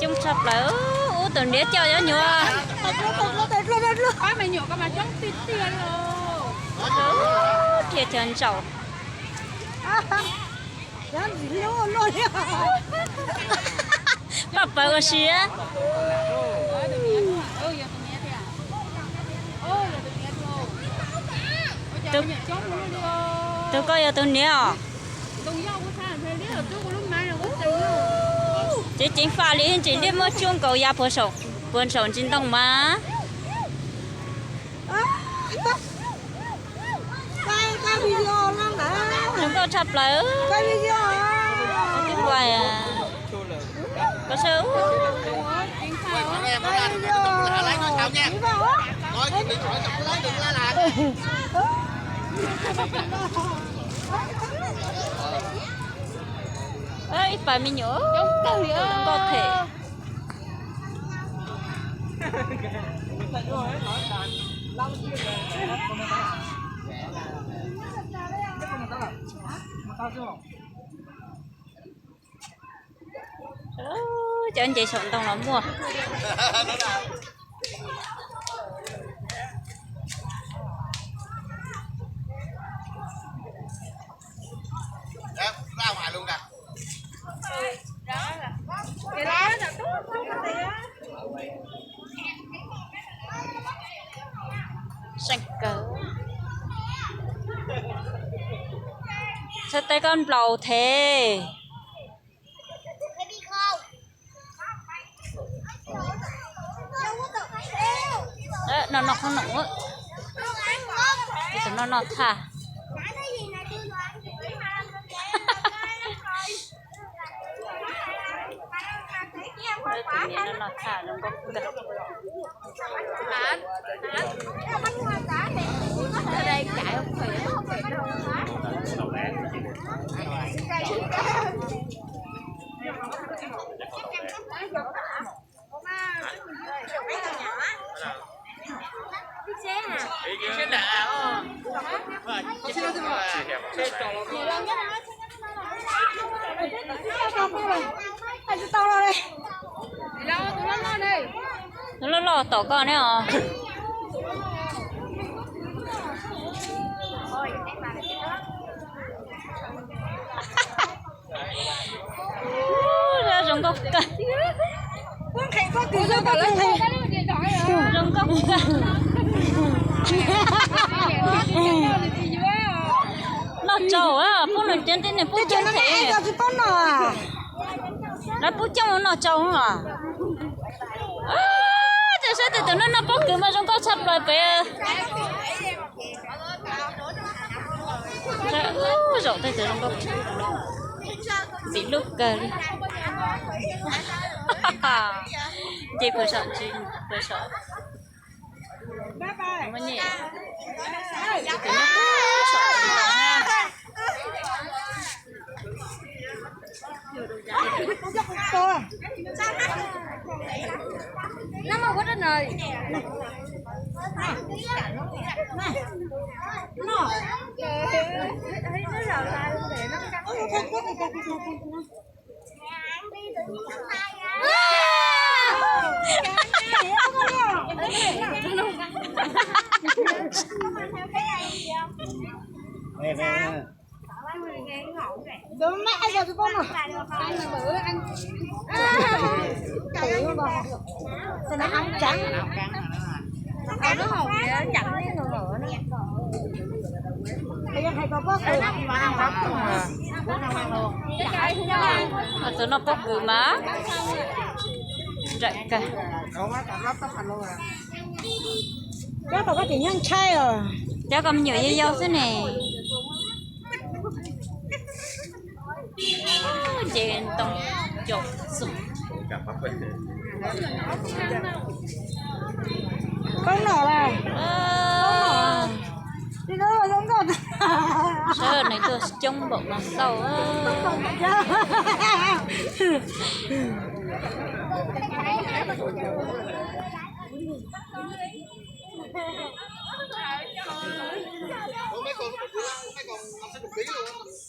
chung sập lại từ nét cho nhớ nhựa mày nhựa cái mà chống tiền tiền rồi thiệt chân chậu Papa ở xía tôi coi ở tôi nè chị chính pha liền chị đi mua chung cầu ya buồn sầu chính đông má cái video lắm nè chúng tôi chập lại cái video cái quài à có sớm ơi phải mình nhớ có thể cho anh chị sụn tông lắm mua ra ngoài luôn kìa. sạch cỡ sao tay con bầu thế đấy, nó không nổi thì nó thả tự nhiên nó thả nó có cực ở đây chạy không phải Xe đạp. nó lo tổ con đấy à ra rồng cốc cả rồng cốc nó trâu á phun lên trên này phun chân thế nó phun chân nó trâu à tại sao từ từ nó bốc cứ mà rồng cốc sập lại về rộng tay từ rồng cốc bị lúc cờ đi chị vừa sợ chị vừa sợ không có nhẹ chị nó sợ nó mà có rất rồi nó Được mẹ giờ cái con rồi. ăn bữa ăn Cậy không bà. Sao nó ăn trắng. nó hồng vậy chậm cái nữa nữa Bây giờ hay có bớt rồi. tụi nó bốc cứ má rạy cả Chắc có thể nhân chai rồi. cháu cầm nhiều dây dâu thế này chị tông chột sụp Con nở này. Đi đâu mà giống rồi. sao này tôi trông bộ mà sâu còn mấy con 5-6 kg luôn á.